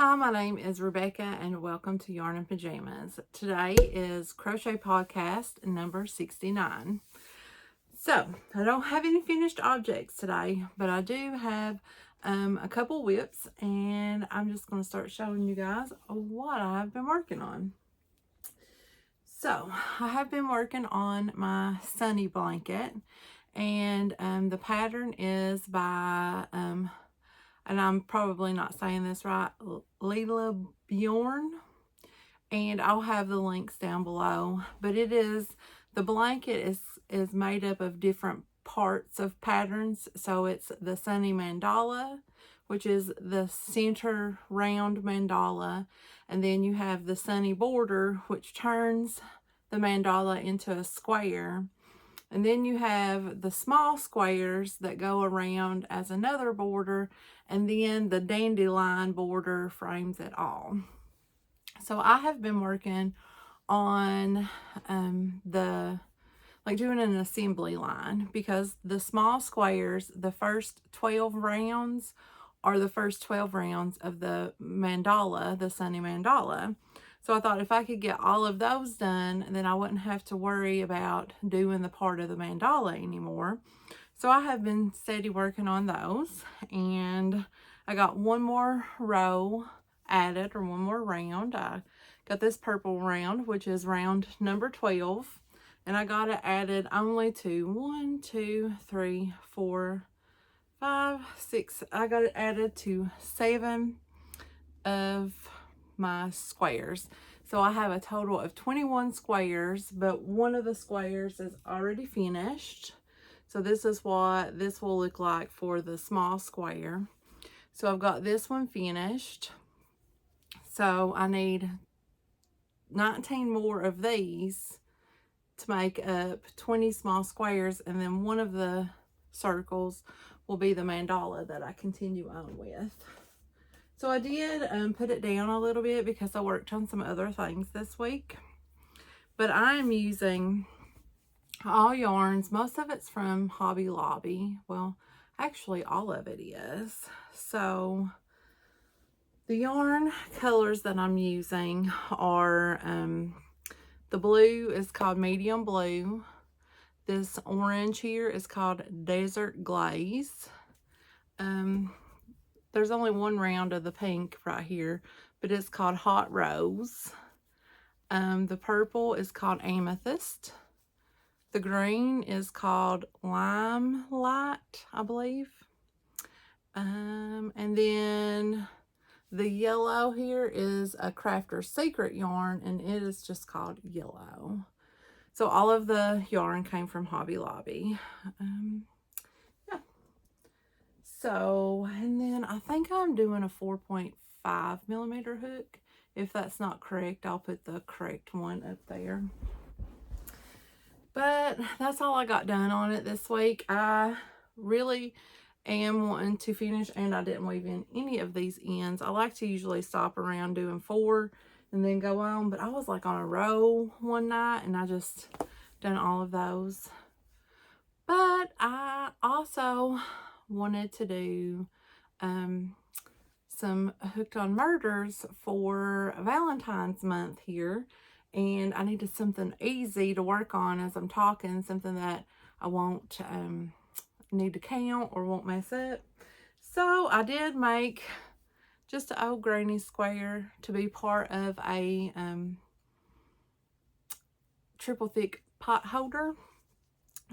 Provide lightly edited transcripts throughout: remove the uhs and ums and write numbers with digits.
Hi, my name is Rebecca and welcome to Yarn and Pajamas. Today is Crochet Podcast number 69. So, I don't have any finished objects today, but I do have a couple whips, and I'm just going to start showing you guys what I've been working on. So, I have been working on my Sunny blanket, and the pattern is by and I'm probably not saying this right, Lila Bjorn, and I'll have the links down below. But the blanket is made up of different parts of patterns. So it's the Sunny mandala, which is the center round mandala, and then you have the Sunny border, which turns the mandala into a square. And then you have the small squares that go around as another border, and then the dandelion border frames it all. So I have been working on doing an assembly line, because the small squares, the first 12 rounds are the first 12 rounds of the mandala, the Sunny mandala. So I thought if I could get all of those done, then I wouldn't have to worry about doing the part of the mandala anymore. So I have been steady working on those, and I got one more row added, or one more round. I got this purple round, which is round number 12, and I got it added only to 1, 2, 3, 4, 5, 6. I got it added to 7 of my squares. So I have a total of 21 squares, but one of the squares is already finished. So this is what this will look like for the small square. So I've got this one finished. So I need 19 more of these to make up 20 small squares, and then one of the circles will be the mandala that I continue on with. So I did put it down a little bit because I worked on some other things this week. But I am using all yarns. Most of it's from Hobby Lobby. Well, actually all of it is. So the yarn colors that I'm using are, the blue is called Medium Blue. This orange here is called Desert Glaze. There's only one round of the pink right here, but it's called Hot Rose. The purple is called Amethyst. The green is called Limelight, I believe. And then the yellow here is a Crafter's Secret yarn, and it is just called Yellow. So all of the yarn came from Hobby Lobby. Yeah. So, and then I think I'm doing a 4.5 millimeter hook. If that's not correct, I'll put the correct one up there. But that's all I got done on it this week. I really am wanting to finish, and I didn't weave in any of these ends. I like to usually stop around doing 4 and then go on, but I was like on a roll one night and I just done all of those. But I also wanted to do some Hooked on Murders for Valentine's month here, and I needed something easy to work on as I'm talking, something that I won't need to count or won't mess up. So I did make just an old granny square to be part of a triple thick pot holder.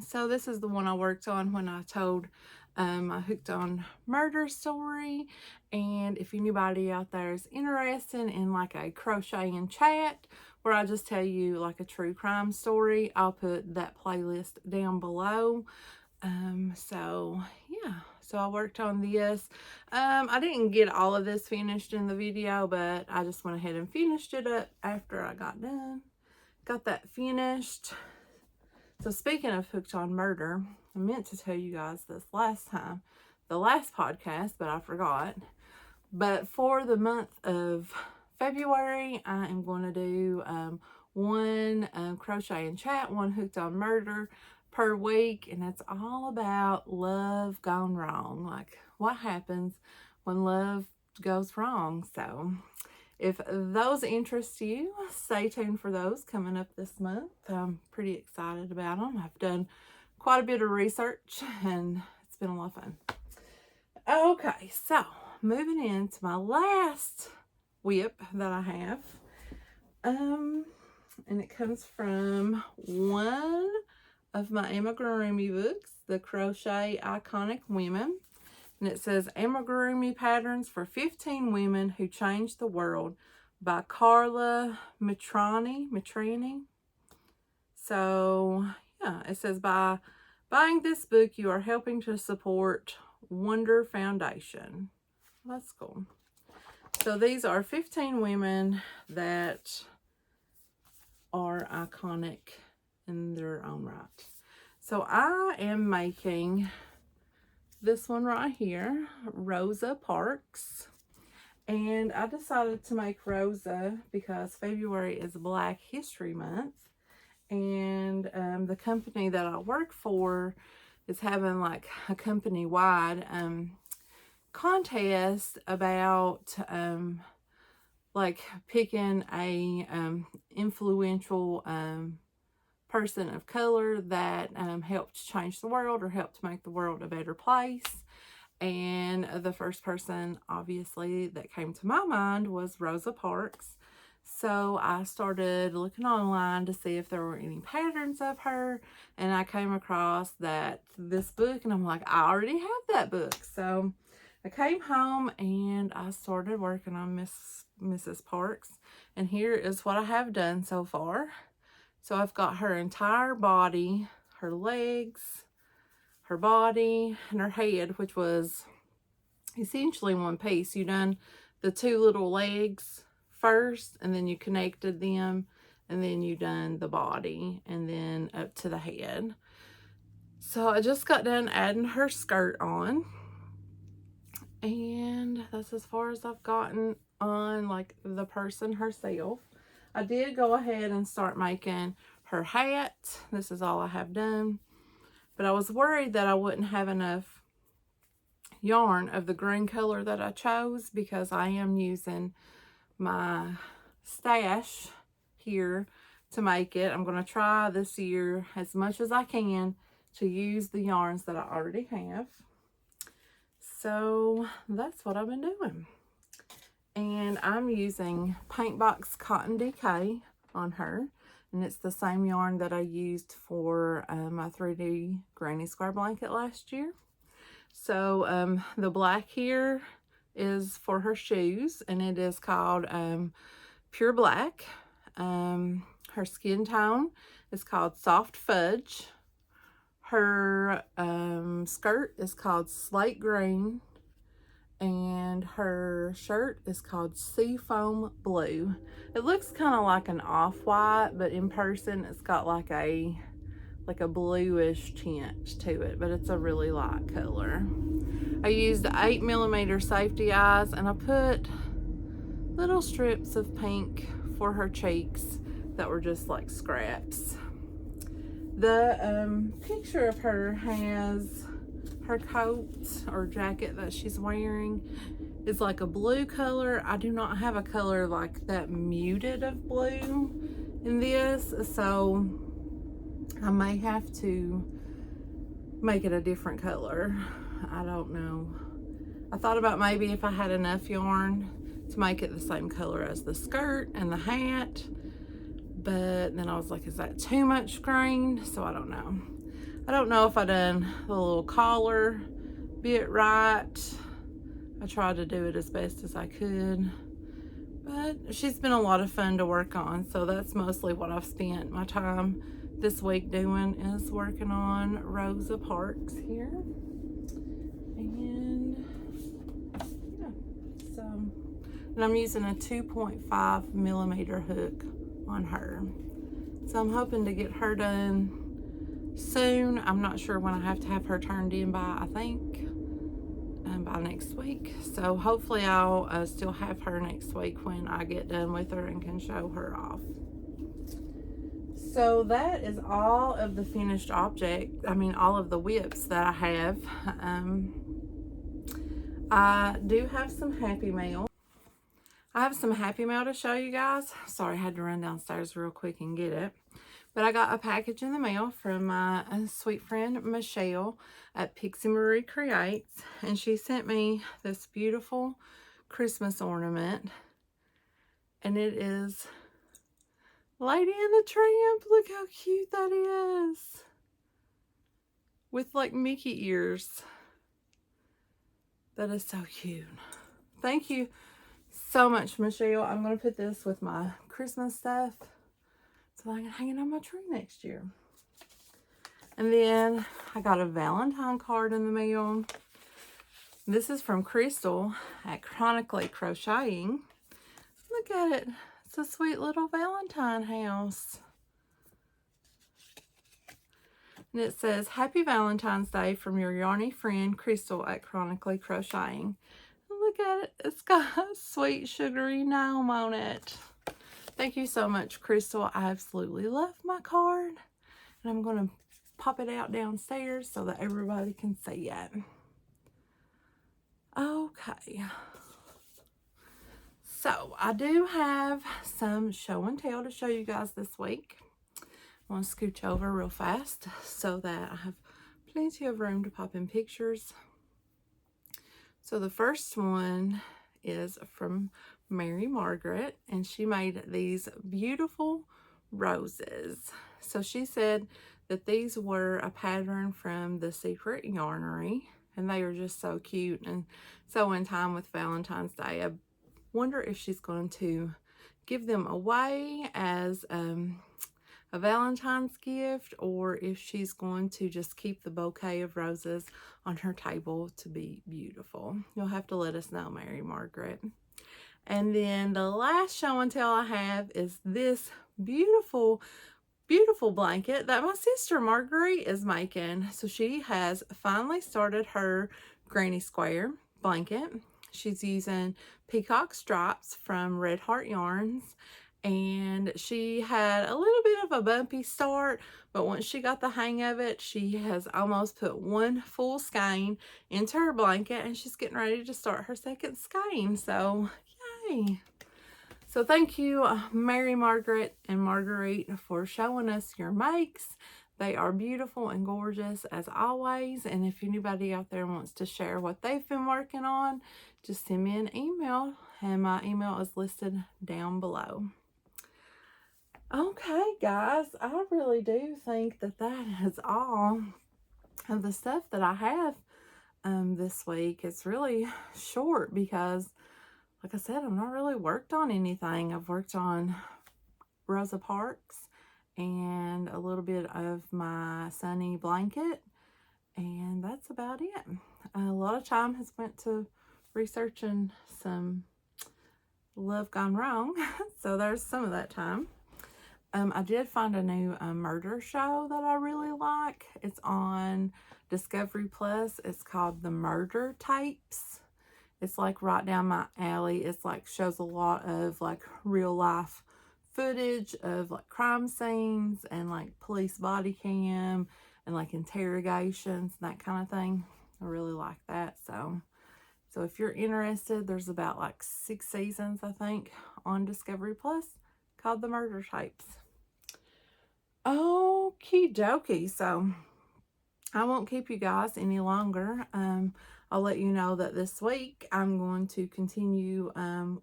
So this is the one I worked on when I told my Hooked on Murder story. And if anybody out there is interested in like a crochet and chat where I just tell you like a true crime story, I'll put that playlist down below. So yeah, so I worked on this. I didn't get all of this finished in the video, but I just went ahead and finished it up after I got done. Got that finished. So speaking of Hooked on Murder, I meant to tell you guys this last time, the last podcast, but I forgot. But for the month of February, I am going to do one crochet and chat, one Hooked on Murder per week, and it's all about love gone wrong. Like what happens when love goes wrong. So if those interest you, stay tuned for those coming up this month. I'm pretty excited about them. I've done quite a bit of research and it's been a lot of fun. Okay, so moving into my last whip that I have. And it comes from one of my Amigurumi books, the Crochet Iconic Women. And it says Amigurumi Patterns for 15 Women Who Changed the World by Carla Mitrani. So, yeah, it says by buying this book, you are helping to support Wonder Foundation. That's cool. So these are 15 women that are iconic in their own right. So I am making this one right here, Rosa Parks. And I decided to make Rosa because February is Black History Month. And the company that I work for is having like a company-wide contest about like picking a influential person of color that helped change the world or helped make the world a better place. And the first person, obviously, that came to my mind was Rosa Parks. So I started looking online to see if there were any patterns of her, and I came across this book, and I'm like, I already have that book. So I came home and I started working on Mrs. Parks, and here is what I have done so far. So I've got her entire body, her legs, her body, and her head, which was essentially one piece. You done the two little legs first, and then you connected them, and then you done the body, and then up to the head. So I just got done adding her skirt on, and that's as far as I've gotten on like the person herself. I did go ahead and start making her hat. This is all I have done, but I was worried that I wouldn't have enough yarn of the green color that I chose, because I am using my stash here to make it. I'm going to try this year as much as I can to use the yarns that I already have. So that's what I've been doing. And I'm using Paintbox Cotton DK on her. And it's the same yarn that I used for my 3D Granny Square blanket last year. So the black here is for her shoes, and it is called Pure Black. Her skin tone is called Soft Fudge. Her skirt is called Slate Green, and her shirt is called Seafoam Blue. It looks kind of like an off-white, but in person it's got like a bluish tint to it, but it's a really light color. I used 8mm safety eyes, and I put little strips of pink for her cheeks that were just like scraps. The picture of her has her coat or jacket that she's wearing is like a blue color. I do not have a color like that muted of blue in this, so I may have to make it a different color. I don't know. I thought about maybe if I had enough yarn to make it the same color as the skirt and the hat, but then I was like, is that too much green? So I don't know. I don't know if I done the little collar bit right. I tried to do it as best as I could, but she's been a lot of fun to work on. So that's mostly what I've spent my time this week doing, is working on Rosa Parks here. And yeah, so, and I'm using a 2.5mm hook on her. So I'm hoping to get her done soon. I'm not sure when I have to have her turned in by, I think by next week. So hopefully I'll still have her next week when I get done with her and can show her off. So that is all of the finished object. I mean, all of the whips that I have. I do have some Happy Mail. I have some Happy Mail to show you guys. Sorry, I had to run downstairs real quick and get it. But I got a package in the mail from my sweet friend Michelle at Pixie Marie Creates. And she sent me this beautiful Christmas ornament. And it is Lady and the Tramp. Look how cute that is. With like Mickey ears. That is so cute. Thank you so much, Michelle. I'm going to put this with my Christmas stuff so I can hang it on my tree next year. And then I got a Valentine card in the mail. This is from Crystal at Chronically Crocheting. Look at it. It's a sweet little Valentine house. And it says, Happy Valentine's Day from your yarny friend, Crystal at Chronically Crocheting. Look at it. It's got a sweet sugary gnome on it. Thank you so much, Crystal. I absolutely love my card. And I'm going to pop it out downstairs so that everybody can see it. Okay. So, I do have some show and tell to show you guys this week. I'm going to scooch over real fast so that I have plenty of room to pop in pictures. So the first one is from Mary Margaret, and she made these beautiful roses. So she said that these were a pattern from The Secret Yarnery, and they are just so cute and so in time with Valentine's Day. I wonder if she's going to give them away as a Valentine's gift, or if she's going to just keep the bouquet of roses on her table to be beautiful. You'll have to let us know, Mary Margaret. And then the last show and tell I have is this beautiful, beautiful blanket that my sister Marguerite is making. So she has finally started her Granny Square blanket. She's using peacock stripes from Red Heart Yarns. And she had a little bit of a bumpy start, but once she got the hang of it, she has almost put one full skein into her blanket, and she's getting ready to start her second skein. So, yay! So thank you, Mary Margaret and Marguerite, for showing us your makes. They are beautiful and gorgeous as always. And if anybody out there wants to share what they've been working on, just send me an email, and my email is listed down below. Okay, guys, I really do think that that is all of the stuff that I have this week. It's really short because, like I said, I've not really worked on anything. I've worked on Rosa Parks and a little bit of my Sunny blanket, and that's about it. A lot of time has went to researching some Love Gone Wrong, so there's some of that time. I did find a new murder show that I really like. It's on Discovery Plus. It's called The Murder Tapes. It's like right down my alley. It's like shows a lot of like real life footage of like crime scenes and like police body cam and like interrogations and that kind of thing. I really like that. So if you're interested, there's about like 6 seasons, I think, on Discovery Plus, called The Murder Tapes. Okie dokie. So I won't keep you guys any longer. I'll let you know that this week I'm going to continue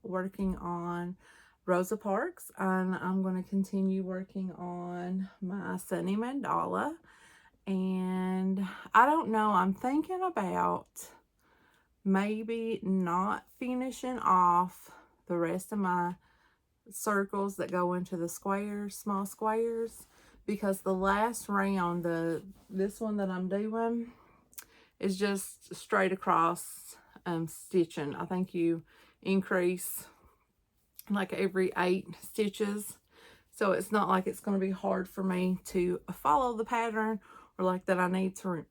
working on Rosa Parks, and I'm going to continue working on my Sunny mandala. And I don't know, I'm thinking about maybe not finishing off the rest of my circles that go into the squares, small squares, because the last round, this one that I'm doing, is just straight across stitching. I think you increase like every 8 stitches, so it's not like it's going to be hard for me to follow the pattern, or like that I need to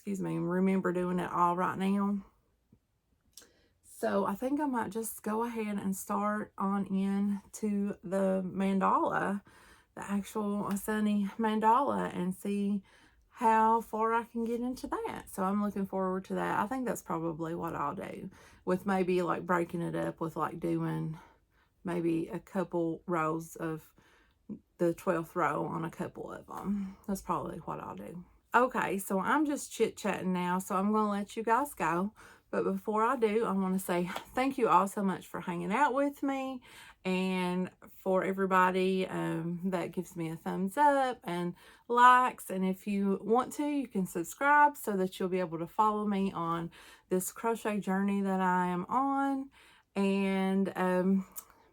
remember doing it all right now. So I think I might just go ahead and start on into the mandala, the actual Sunny mandala, and see how far I can get into that. So I'm looking forward to that. I think that's probably what I'll do, with maybe like breaking it up with like doing maybe a couple rows of the 12th row on a couple of them. That's probably what I'll do. Okay, so I'm just chit-chatting now, so I'm going to let you guys go. But before I do, I want to say thank you all so much for hanging out with me, and for everybody that gives me a thumbs up and likes. And if you want to, you can subscribe so that you'll be able to follow me on this crochet journey that I am on. And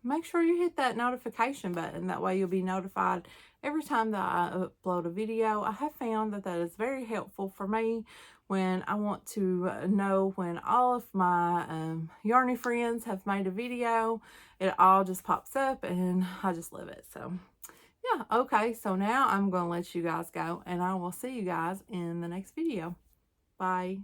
make sure you hit that notification button. That way you'll be notified every time that I upload a video. I have found that that is very helpful for me when I want to know when all of my yarny friends have made a video. It all just pops up and I just love it. So yeah, okay, so now I'm going to let you guys go, and I will see you guys in the next video. Bye.